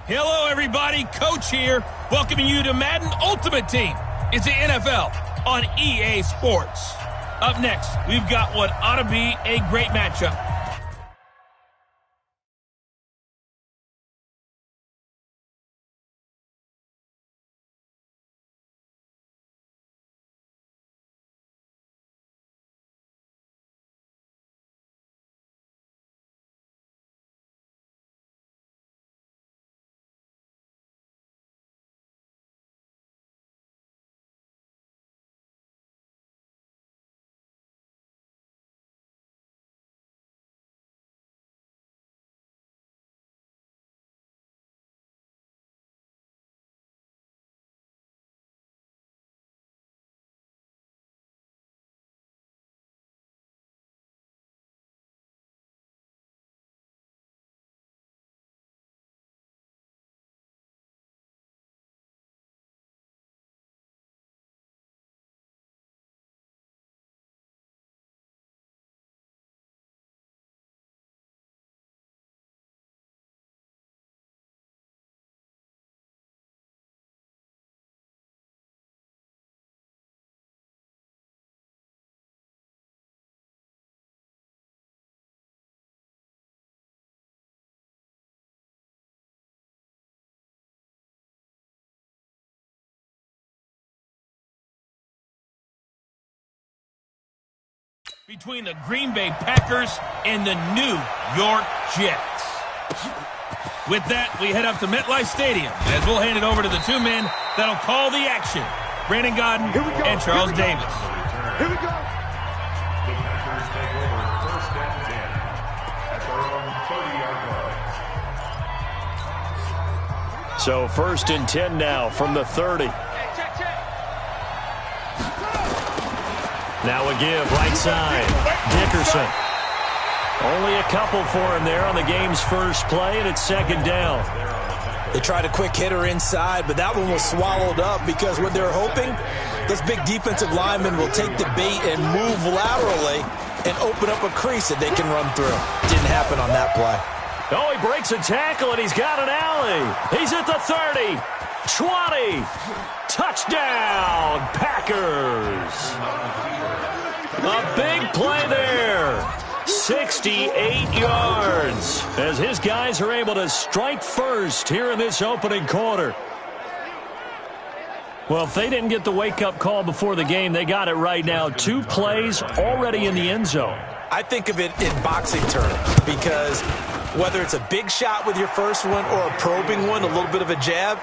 Hello, everybody. Coach here, welcoming you to Madden Ultimate Team. It's the NFL on EA Sports. Up next, we've got what ought to be a great matchup. Between the Green Bay Packers and the New York Jets. With that, we head up to MetLife Stadium as we'll hand it over to the two men that'll call the action, Brandon Godden and Charles Davis. Here we go. The Packers take over first and 10 at their own 30-yard line. So first and 10 now from the 30. Now a give, right side. Dickerson. Only a couple for him there on the game's first play, and it's second down. They tried a quick hitter inside, but that one was swallowed up because what they're hoping, this big defensive lineman will take the bait and move laterally and open up a crease that they can run through. Didn't happen on that play. Oh, he breaks a tackle, and he's got an alley. He's at the 30, 20. Touchdown, Packers. A big play there. 68 yards as his guys are able to strike first here in this opening quarter. Well, if they didn't get the wake-up call before the game, they got it right now. 2 plays already in the end zone. I think of it in boxing terms because whether it's a big shot with your first one or a probing one, a little bit of a jab,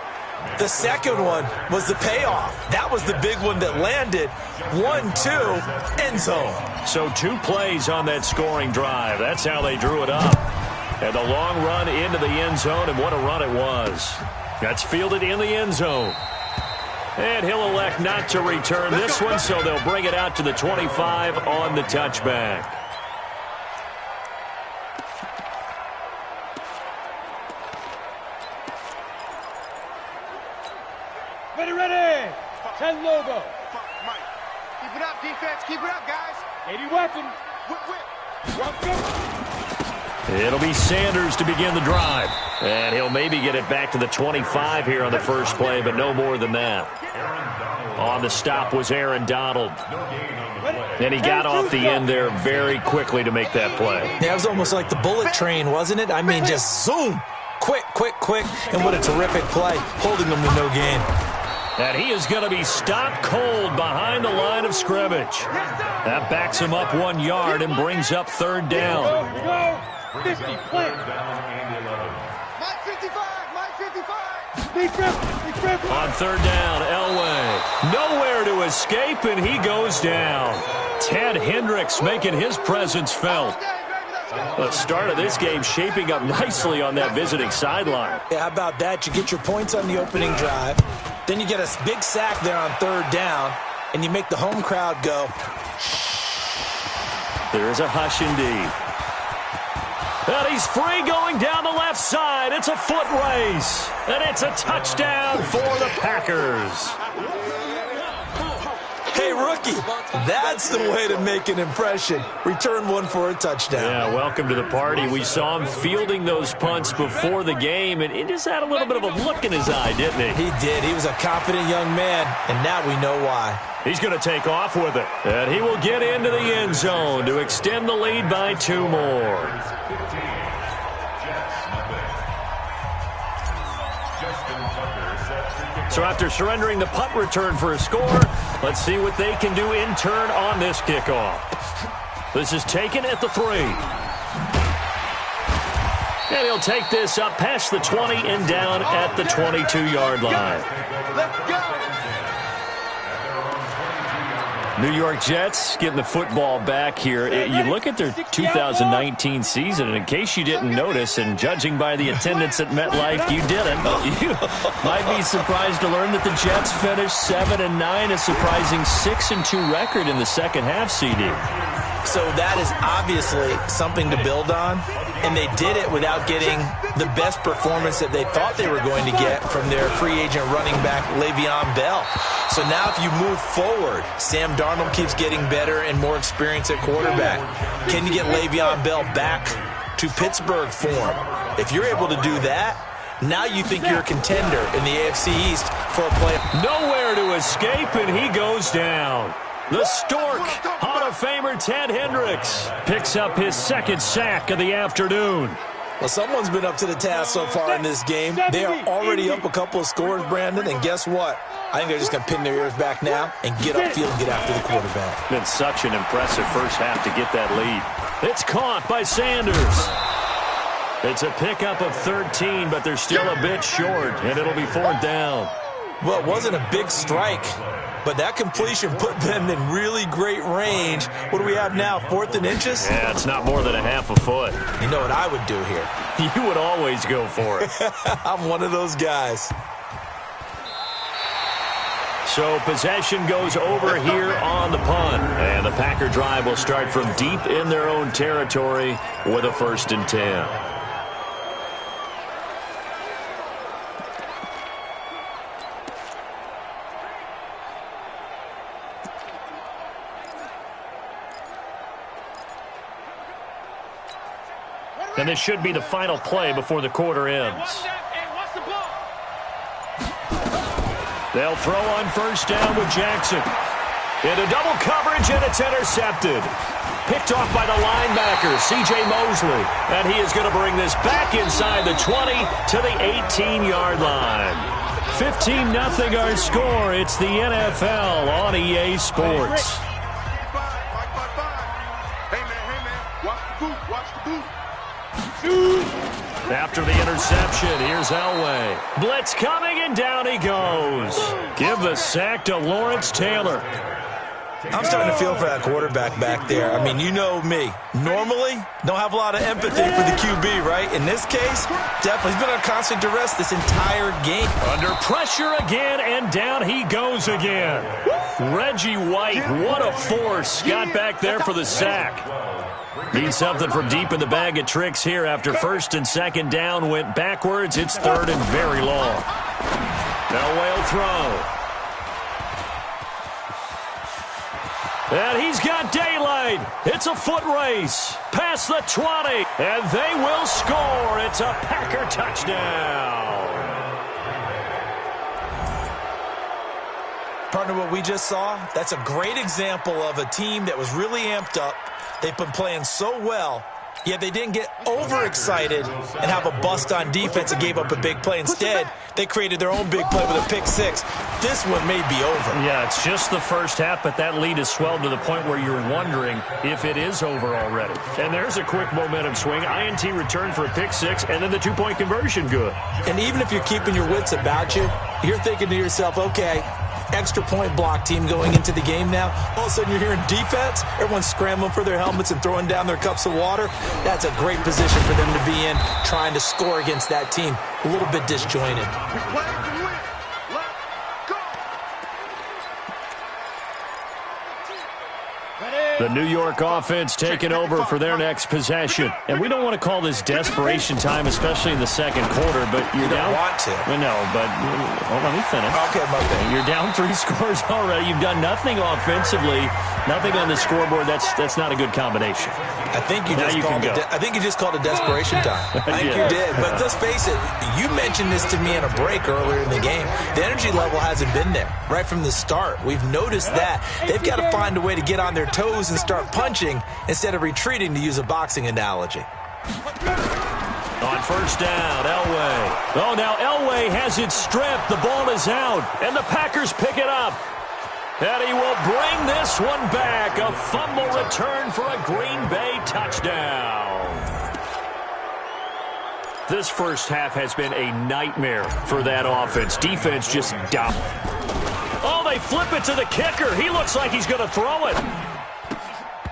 the second one was the payoff. That was the big one that landed. 1-2, end zone. So 2 plays on that scoring drive. That's how they drew it up. And the long run into the end zone, and what a run it was. That's fielded in the end zone. And he'll elect not to return this one, so they'll bring it out to the 25 on the touchback. Ready. 10 logo. Mike. Keep it up, defense. Keep it up, guys. 80 weapon. It'll be Sanders to begin the drive. And he'll maybe get it back to the 25 here on the first play, but no more than that. On the stop was Aaron Donald. And he got off the end there very quickly to make that play. Yeah, it was almost like the bullet train, wasn't it? I mean, just zoom. Quick. And what a terrific play, holding them to no gain. And he is going to be stopped cold behind the line of scrimmage. That backs him up 1 yard and brings up third down. Here we go. 50, play. Mike 55, Mike 55. Big grip. On third down, Elway. Nowhere to escape, and he goes down. Ted Hendricks making his presence felt. The start of this game shaping up nicely on that visiting sideline. Yeah, how about that? You get your points on the opening drive. Then you get a big sack there on third down, and you make the home crowd go. There is a hush indeed. And he's free going down the left side. It's a foot race. And it's a touchdown for the Packers. Hey, rookie, that's the way to make an impression. Return one for a touchdown. Yeah, welcome to the party. We saw him fielding those punts before the game, and he just had a little bit of a look in his eye, didn't he? He did. He was a confident young man, and now we know why. He's going to take off with it, and he will get into the end zone to extend the lead by 2 more. So after surrendering the punt return for a score, let's see what they can do in turn on this kickoff. This is taken at the 3. And he'll take this up past the 20 and down at the 22-yard line. Let's go. New York Jets getting the football back here. You look at their 2019 season, and in case you didn't notice, and judging by the attendance at MetLife, you didn't. You might be surprised to learn that the Jets finished 7-9, a surprising 6-2 record in the second half, CD. So that is obviously something to build on, and they did it without getting the best performance that they thought they were going to get from their free agent running back, Le'Veon Bell. So now if you move forward, Sam Darnold keeps getting better and more experience at quarterback. Can you get Le'Veon Bell back to Pittsburgh form? If you're able to do that, now you think you're a contender in the AFC East for a play. Nowhere to escape, and he goes down. The Stork, Hall of Famer Ted Hendricks, picks up his second sack of the afternoon. Well, someone's been up to the task so far in this game. They are already up a couple of scores, Brandon, and guess what? I think they're just going to pin their ears back now and get upfield and get after the quarterback. Been such an impressive first half to get that lead. It's caught by Sanders. It's a pickup of 13, but they're still a bit short, and it'll be 4th down. Well, it wasn't a big strike, but that completion put them in really great range. What do we have now, 4th and inches? Yeah, it's not more than a half a foot. You know what I would do here? You would always go for it. I'm one of those guys. So possession goes over here on the punt, and the Packer drive will start from deep in their own territory with a 1st and 10. And this should be the final play before the quarter ends. They'll throw on 1st down with Jackson. Into double coverage, and it's intercepted. Picked off by the linebacker, C.J. Mosley. And he is going to bring this back inside the 20 to the 18-yard line. 15-0 our score. It's the NFL on EA Sports. Hey, man, watch the boot, watch the boot. After the interception, here's Elway. Blitz coming, and down he goes. Give the sack to Lawrence Taylor. I'm starting to feel for that quarterback back there. I mean, you know me. Normally, don't have a lot of empathy for the QB, right? In this case, definitely. He's been on constant duress this entire game. Under pressure again, and down he goes again. Reggie White, what a force. Got back there for the sack. Need something from deep in the bag of tricks here after 1st and 2nd down went backwards. It's 3rd and very long. Elway will throw. And he's got daylight. It's a foot race. Past the 20. And they will score. It's a Packer touchdown. Partner, what we just saw, that's a great example of a team that was really amped up. They've been playing so well, yet they didn't get overexcited and have a bust on defense and gave up a big play. Instead, they created their own big play with a pick 6. This one may be over. Yeah, it's just the first half, but that lead has swelled to the point where you're wondering if it is over already. And there's a quick momentum swing. INT return for a pick 6, and then the 2-point conversion good. And even if you're keeping your wits about you, you're thinking to yourself, okay, extra point block team going into the game now. All of a sudden you're hearing defense. Everyone's scrambling for their helmets and throwing down their cups of water. That's a great position for them to be in, trying to score against that team. A little bit disjointed. We play to win. Let's go. The New York offense taking over for their next possession. And we don't want to call this desperation time, especially in the second quarter, but you're down. You don't want to. Well, no, but let me finish. Okay, my bad. You're down 3 scores already. You've done nothing offensively, nothing on the scoreboard. That's not a good combination. I think you just called it desperation time. I think you did. But let's face it, you mentioned this to me in a break earlier in the game. The energy level hasn't been there right from the start. We've noticed that. They've got to find a way to get on their toes and start punching instead of retreating, to use a boxing analogy. On first down, Elway. Oh, now Elway has it stripped. The ball is out, and the Packers pick it up. And he will bring this one back. A fumble return for a Green Bay touchdown. This first half has been a nightmare for that offense. Defense just dominant. Oh, they flip it to the kicker. He looks like he's going to throw it.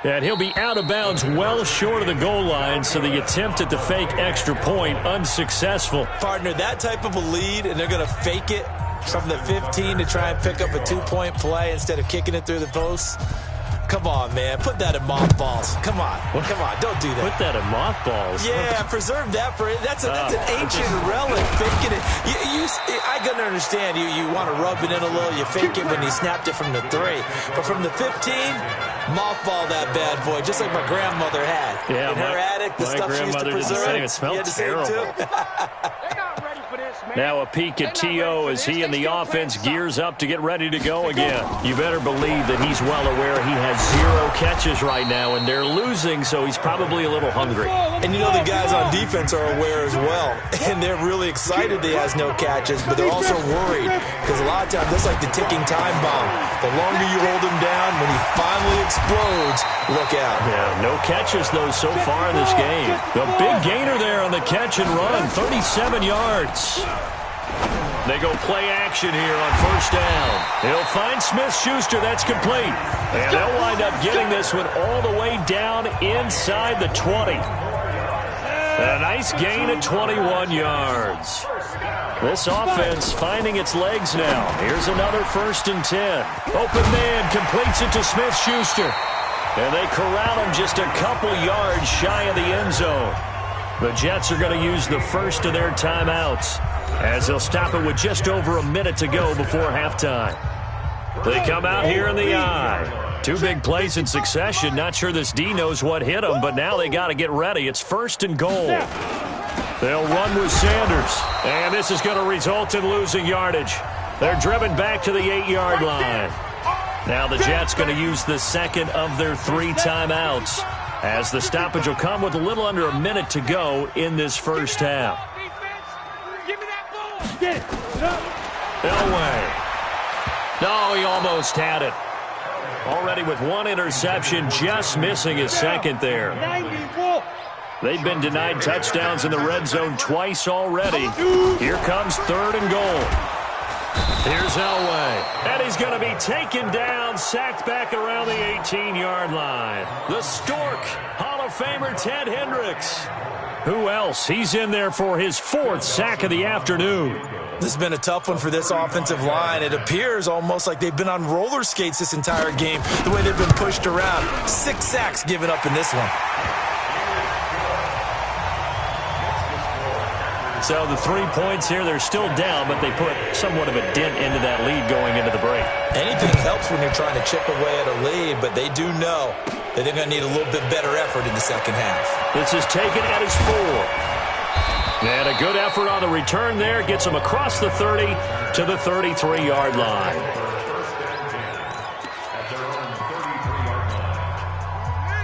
And he'll be out of bounds well short of the goal line, so the attempt at the fake extra point unsuccessful. Partner, that type of a lead, and they're going to fake it from the 15 to try and pick up a 2-point play instead of kicking it through the posts. Come on, man. Put that in mothballs. Come on. Come on. Don't do that. Put that in mothballs? Yeah, preserve that for it. That's an ancient relic. Faking it. I can understand. You want to rub it in a little. You fake it when you snapped it from the 3. But from the 15, mothball that bad boy, just like my grandmother had. Yeah, in her attic, the stuff she used to preserve. It smelled terrible. Now a peek at T.O. as he and the offense gears up to get ready to go again. You better believe that he's well aware he has 0 catches right now, and they're losing, so he's probably a little hungry. And you know the guys on defense are aware as well, and they're really excited that he has no catches, but they're also worried because a lot of times that's like the ticking time bomb. The longer you hold him down, when he finally explodes, look out. Yeah, no catches, though, so far in this game. The big gainer there on the catch and run, 37 yards. They go play action here on first down. He'll find Smith-Schuster. That's complete. And they'll wind up getting this one all the way down inside the 20. And a nice gain of 21 yards. This offense finding its legs now. Here's another 1st and 10. Open man completes it to Smith-Schuster. And they corral him just a couple yards shy of the end zone. The Jets are going to use the first of their timeouts, as they'll stop it with just over a minute to go before halftime. They come out here in the I. 2 big plays in succession. Not sure this D knows what hit them, but now they got to get ready. It's 1st and goal. They'll run with Sanders, and this is going to result in losing yardage. They're driven back to the 8-yard line. Now the Jets going to use the second of their 3 timeouts, as the stoppage will come with a little under a minute to go in this first half. Elway. No, he almost had it. Already with 1 interception, just missing his second there. They've been denied touchdowns in the red zone twice already. Here comes 3rd and goal. Here's Elway. And he's going to be taken down, sacked back around the 18-yard line. The Stork, Hall of Famer Ted Hendricks. Who else? He's in there for his 4th sack of the afternoon. This has been a tough one for this offensive line. It appears almost like they've been on roller skates this entire game, the way they've been pushed around. 6 sacks given up in this one. So the 3 points here, they're still down, but they put somewhat of a dent into that lead going into the break. Anything helps when you're trying to chip away at a lead, but they do know that they're going to need a little bit better effort in the second half. This is taken at his 4. And a good effort on the return there. Gets him across the 30 to the 33-yard line.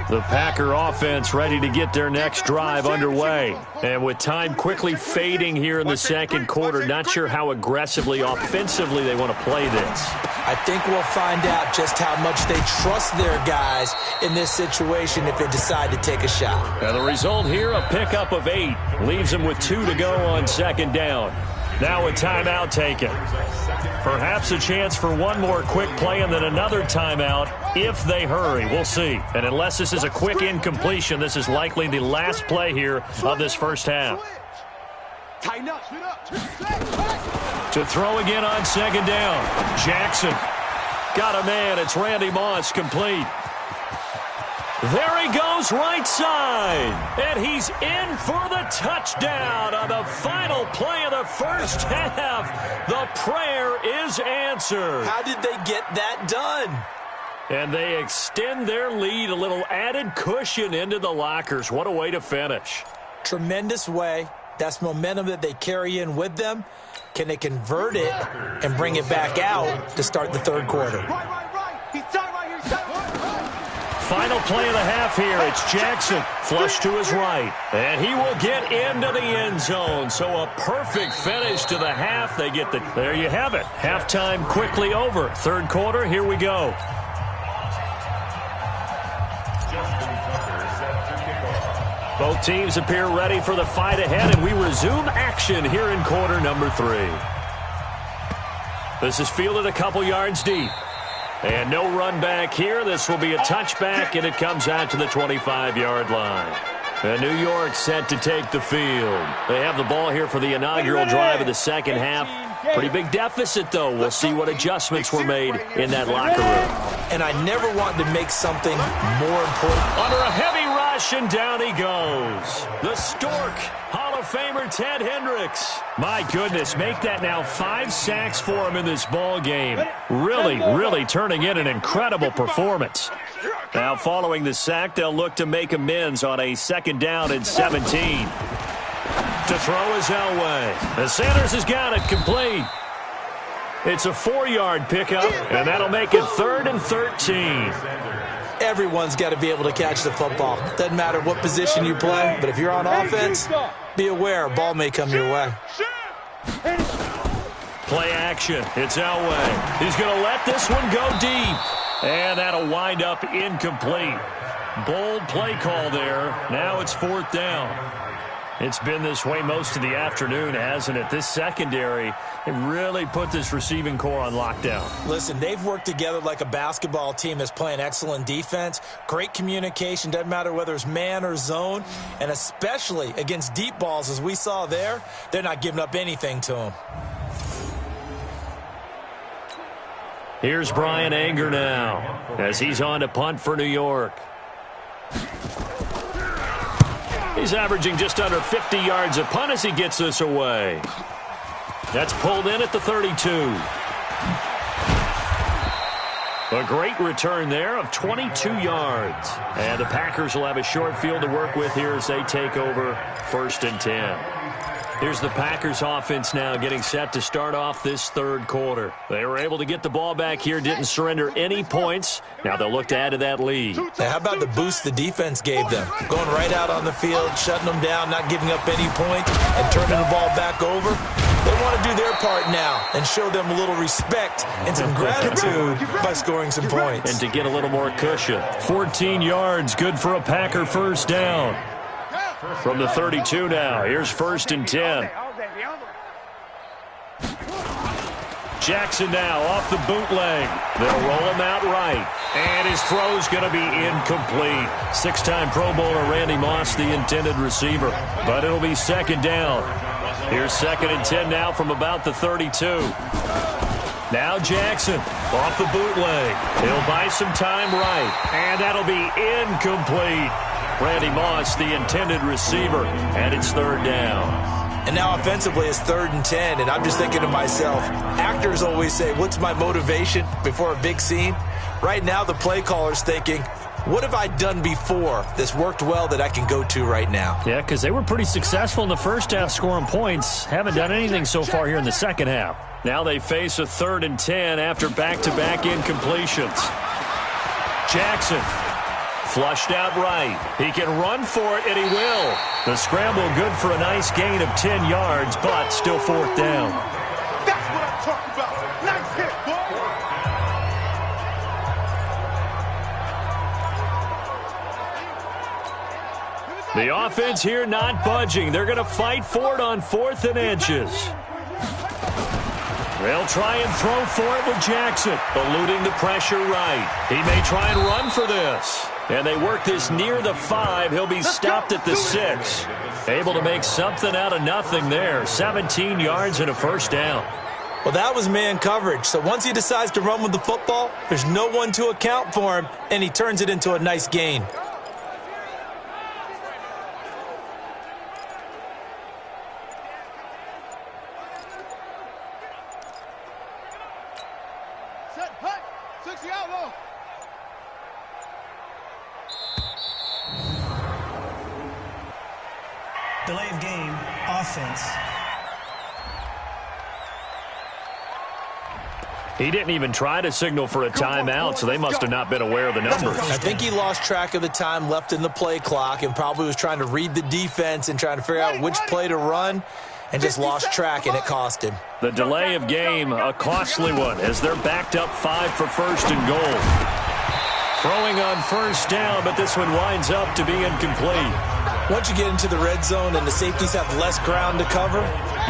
The Packer offense ready to get their next drive underway. And with time quickly fading here in the second quarter, not sure how aggressively, offensively they want to play this. I think we'll find out just how much they trust their guys in this situation if they decide to take a shot. And the result here, a pickup of 8. Leaves them with 2 to go on 2nd down. Now a timeout taken. Perhaps a chance for one more quick play and then another timeout if they hurry. We'll see. And unless this is a quick incompletion, this is likely the last play here of this first half. To throw again on 2nd down. Jackson got a man. It's Randy Moss complete. There he goes right side. And he's in for the touchdown on the final play of the first half. The prayer is answered. How did they get that done? And they extend their lead, a little added cushion into the lockers. What a way to finish. Tremendous way. That's momentum that they carry in with them. Can they convert it and bring it back out to start the third quarter? Right. He's tight right here. He's tight. Final play of the half here. It's Jackson, flush to his right. And he will get into the end zone. So a perfect finish to the half. They get the... There you have it. Halftime quickly over. Third quarter, here we go. Both teams appear ready for the fight ahead, and we resume action here in quarter number 3. This is fielded a couple yards deep. And no run back here. This will be a touchback, and it comes out to the 25-yard line. And New York set to take the field. They have the ball here for the inaugural drive of the second half. Pretty big deficit, though. We'll see what adjustments were made in that locker room. And I never wanted to make something more important. Under a heavy rush, and down he goes. The Stork, Hall of Famer Ted Hendricks. My goodness, make that now 5 sacks for him in this ball game. Really turning in an incredible performance. Now, following the sack, they'll look to make amends on a 2nd down and 17. To throw is Elway. And Sanders has got it complete. It's a 4-yard pickup, and that'll make it 3rd and 13. Everyone's got to be able to catch the football. Doesn't matter what position you play, but if you're on offense, be aware a ball may come your way. Play action. It's Elway. He's going to let this one go deep. And that'll wind up incomplete. Bold play call there. Now it's 4th down. It's been this way most of the afternoon, hasn't it? This secondary, it really put this receiving core on lockdown. Listen, they've worked together like a basketball team that's playing excellent defense. Great communication. Doesn't matter whether it's man or zone. And especially against deep balls, as we saw there, they're not giving up anything to them. Here's Brian Anger now as he's on to punt for New York. He's averaging just under 50 yards a punt as he gets this away. That's pulled in at the 32. A great return there of 22 yards. And the Packers will have a short field to work with here as they take over 1st and 10. Here's the Packers offense now getting set to start off this third quarter. They were able to get the ball back here, didn't surrender any points. Now they'll look to add to that lead. Now, how about the boost the defense gave them? Going right out on the field, shutting them down, not giving up any points, and turning the ball back over. They want to do their part now and show them a little respect and some gratitude by scoring some points. And to get a little more cushion. 14 yards, good for a Packer 1st down. From the 32 now, here's 1st and 10. Jackson now off the bootleg. They'll roll him out right. And his throw's going to be incomplete. 6-time Pro Bowler Randy Moss, the intended receiver. But it'll be 2nd down. Here's 2nd and 10 now from about the 32. Now Jackson off the bootleg. He'll buy some time right. And that'll be incomplete. Randy Moss, the intended receiver, and it's 3rd down. And now offensively it's 3rd and 10, and I'm just thinking to myself, actors always say, what's my motivation before a big scene? Right now the play caller's thinking, what have I done before that's worked well that I can go to right now? Yeah, because they were pretty successful in the first half scoring points. Haven't done anything so far here in the second half. Now they face a 3rd and 10 after back-to-back incompletions. Jackson. Flushed out right. He can run for it, and he will. The scramble good for a nice gain of 10 yards, but still 4th down. That's what I'm talking about. Nice hit, boy. The offense here not budging. They're going to fight for it on 4th and inches. They'll try and throw for it with Jackson, eluding the pressure right. He may try and run for this. And they work this near the 5. He'll be stopped at the 6. Able to make something out of nothing there. 17 yards and a 1st down. Well, that was man coverage. So once he decides to run with the football, there's no one to account for him, and he turns it into a nice gain. Delay of game, offense. He didn't even try to signal for a timeout, so they must have not been aware of the numbers. I think he lost track of the time left in the play clock and probably was trying to read the defense and trying to figure out which play to run and just lost track, and it cost him. The delay of game, a costly one, as they're backed up 5 for first and goal. Throwing on first down, but this one winds up to be incomplete. Once you get into the red zone and the safeties have less ground to cover,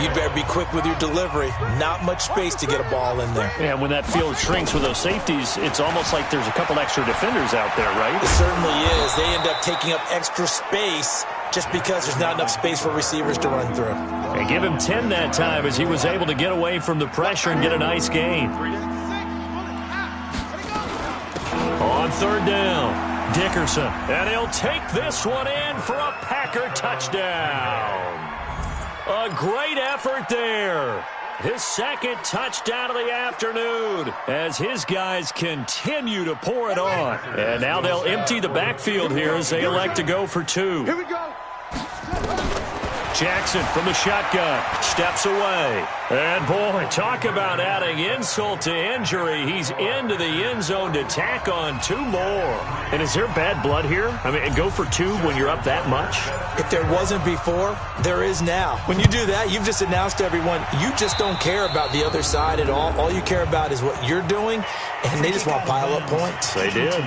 you'd better be quick with your delivery. Not much space to get a ball in there. And when that field shrinks with those safeties, it's almost like there's a couple extra defenders out there, right? It certainly is. They end up taking up extra space just because there's not enough space for receivers to run through. And give him 10 that time as he was able to get away from the pressure and get a nice gain. On third down, Dickerson. And he'll take this one in for a Packer touchdown. A great effort there. His second touchdown of the afternoon as his guys continue to pour it on. And now they'll empty the backfield here as they elect to go for 2. Here we go. Jackson from the shotgun steps away. And, boy, talk about adding insult to injury. He's into the end zone to tack on 2 more. And is there bad blood here? I mean, go for 2 when you're up that much? If there wasn't before, there is now. When you do that, you've just announced to everyone, you just don't care about the other side at all. All you care about is what you're doing, and they just want to pile up points. They did.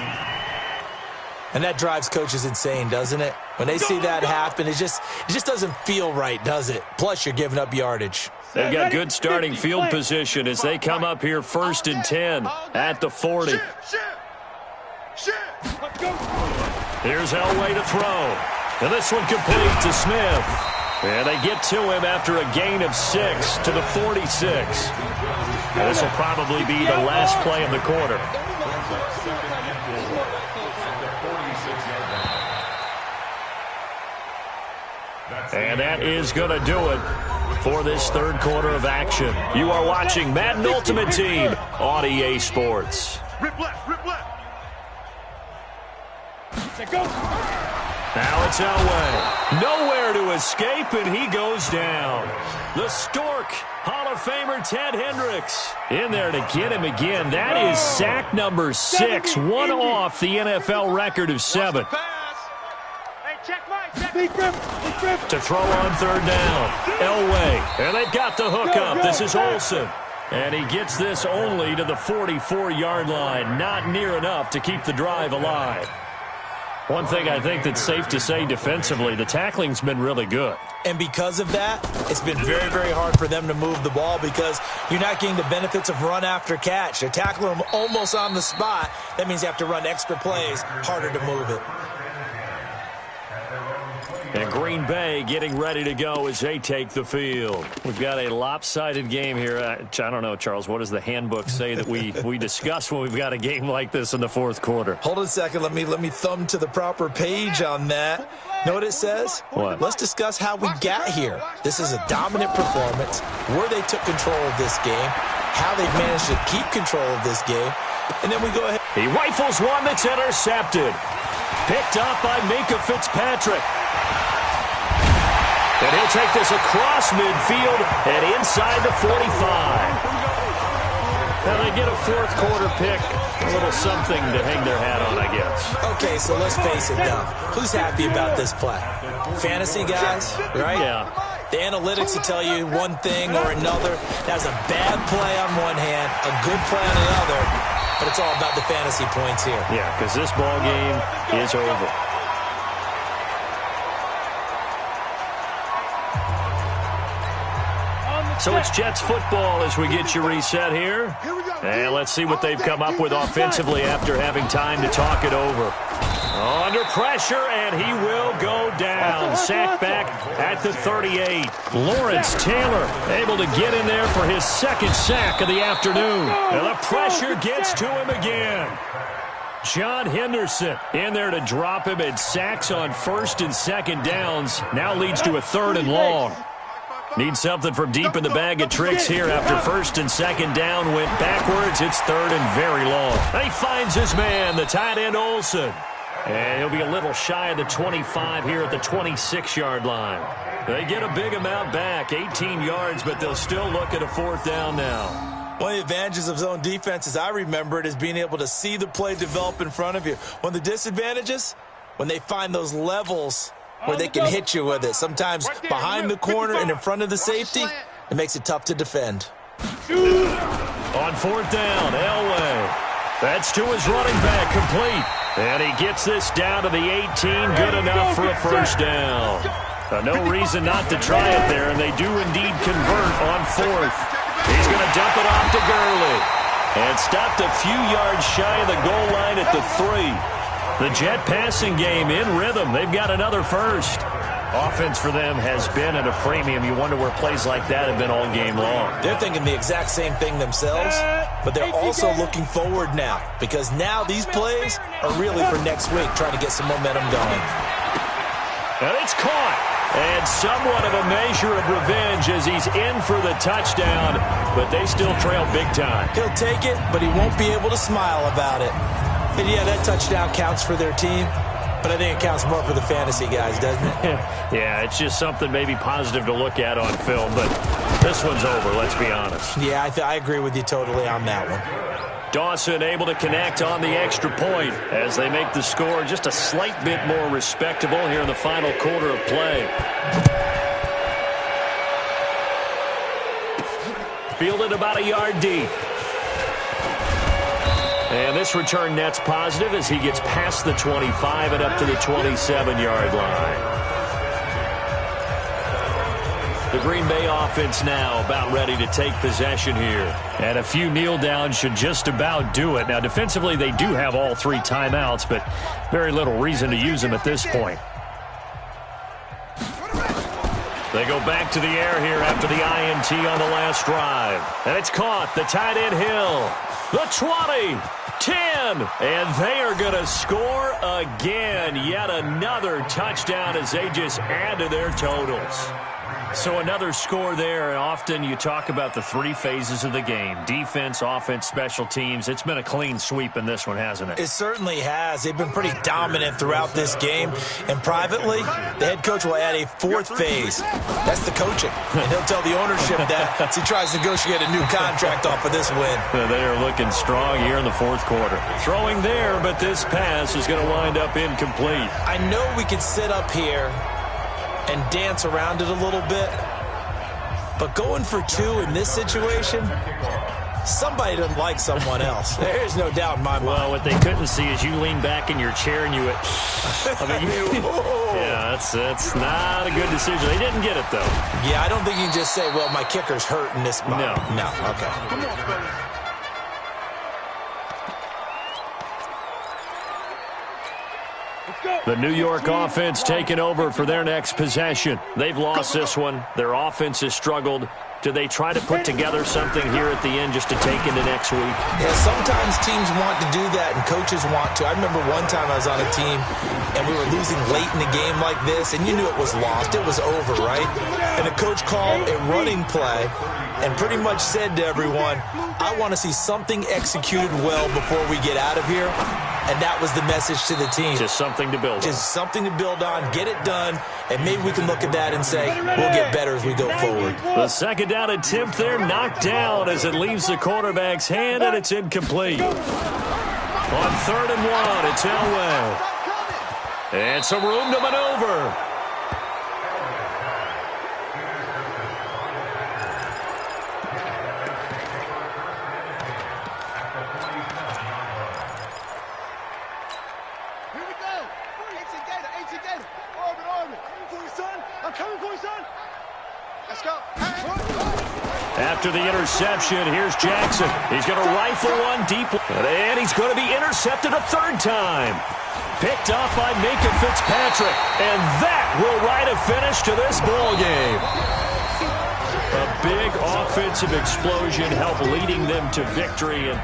And that drives coaches insane, doesn't it? When they see that happen, it just doesn't feel right, does it? Plus, you're giving up yardage. They've got good starting field position as they come up here 1st and 10 at the 40. Here's Elway to throw. And this one complete to Smith. And they get to him after a gain of 6 to the 46. And this will probably be the last play of the quarter. And that is going to do it for this third quarter of action. You are watching Madden Ultimate Team on EA Sports. Rip left, rip left. Now it's Elway. Nowhere to escape, and he goes down. The Stork, Hall of Famer Ted Hendricks, in there to get him again. That is sack number 6, one off the NFL record of 7. To throw on third down, Elway, and they've got the hook up. This is Olsen, and he gets this only to the 44-yard line. Not near enough to keep the drive alive. One thing I think that's safe to say defensively, the tackling's been really good. And because of that, it's been very, very hard for them to move the ball because you're not getting the benefits of run after catch. They're tackling them almost on the spot. That means you have to run extra plays, harder to move it. And Green Bay getting ready to go as they take the field. We've got a lopsided game here. I don't know, Charles, what does the handbook say that we discuss when we've got a game like this in the fourth quarter? Hold on a second. Let me thumb to the proper page on that. Know what it says? What? Let's discuss how we got here. This is a dominant performance, where they took control of this game, how they've managed to keep control of this game, and then we go ahead. He rifles one that's intercepted. Picked up by Minka Fitzpatrick. And he'll take this across midfield and inside the 45. Now they get a fourth quarter pick. A little something to hang their hat on, I guess. Okay, so let's face it now. Who's happy about this play? Fantasy guys, right? Yeah. The analytics will tell you one thing or another. That's a bad play on one hand, a good play on the other, but it's all about the fantasy points here. Yeah, because this ball game is over. So it's Jets football as we get you reset here. And let's see what they've come up with offensively after having time to talk it over. Under pressure, and he will go down. Sack back at the 38. Lawrence Taylor able to get in there for his second sack of the afternoon. And the pressure gets to him again. John Henderson in there to drop him, and sacks on first and second downs. Now leads to a third and long. Needs something from deep in the bag of tricks here after first and second down went backwards. It's third and very long. And he finds his man, the tight end Olsen. And he'll be a little shy of the 25 here at the 26-yard line. They get a big amount back, 18 yards, but they'll still look at a 4th down now. One of the advantages of zone defense, as I remember it, is being able to see the play develop in front of you. One of the disadvantages, when they find those levels where they can hit you with it. Sometimes behind the corner and in front of the safety, it makes it tough to defend. On 4th down, Elway. That's to his running back, complete. And he gets this down to the 18, good enough for a 1st down. No reason not to try it there, and they do indeed convert on 4th. He's going to dump it off to Gurley. And stopped a few yards shy of the goal line at the 3. The Jet passing game in rhythm. They've got another 1st. Offense for them has been at a premium. You wonder where plays like that have been all game long. They're thinking the exact same thing themselves, but they're also looking forward now, because now these plays are really for next week, trying to get some momentum going. And it's caught. And somewhat of a measure of revenge as he's in for the touchdown, but they still trail big time. He'll take it, but he won't be able to smile about it. And yeah, that touchdown counts for their team, but I think it counts more for the fantasy guys, doesn't it? Yeah, it's just something maybe positive to look at on film, but this one's over, let's be honest. Yeah, I agree with you totally on that one. Dawson able to connect on the extra point as they make the score just a slight bit more respectable here in the final quarter of play. Fielded about a yard deep. And this return net's positive as he gets past the 25 and up to the 27-yard line. The Green Bay offense now about ready to take possession here. And a few kneel downs should just about do it. Now, defensively, they do have all 3 timeouts, but very little reason to use them at this point. They go back to the air here after the INT on the last drive. And it's caught. The tight end Hill. The 20. 10. And they are going to score again. Yet another touchdown as they just add to their totals. So another score there, and often you talk about the 3 phases of the game. Defense, offense, special teams. It's been a clean sweep in this one, hasn't it? It certainly has. They've been pretty dominant throughout this game. And privately, the head coach will add a 4th phase. That's the coaching. And he'll tell the ownership that as he tries to negotiate a new contract off of this win. They are looking strong here in the 4th quarter. Throwing there, but this pass is going to wind up incomplete. I know we could sit up here and dance around it a little bit, but going for 2 in this situation, somebody doesn't like someone else. There's no doubt in my mind. Well, what they couldn't see is you lean back in your chair and you yeah, that's not a good decision. They didn't get it, though. Yeah, I don't think you can just say, well, my kicker's hurt in this spot. No, okay. Come on, fellas. The New York offense taking over for their next possession. They've lost this one. Their offense has struggled. Do they try to put together something here at the end just to take into next week? Yeah, sometimes teams want to do that and coaches want to. I remember one time I was on a team and we were losing late in the game like this, and you knew it was lost. It was over, right? And the coach called a running play and pretty much said to everyone, I want to see something executed well before we get out of here. And that was the message to the team. Just something to build on. Just something to build on, get it done, and maybe we can look at that and say, we'll get better as we go forward. The second down attempt there knocked down as it leaves the quarterback's hand, and it's incomplete. On 3rd and 1, it's Elway. And some room to maneuver. After the interception, here's Jackson. He's going to rifle one deep, and he's going to be intercepted a 3rd time. Picked off by Minka Fitzpatrick, and that will write a finish to this ball game. A big offensive explosion helped leading them to victory, and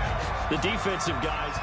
the defensive guys...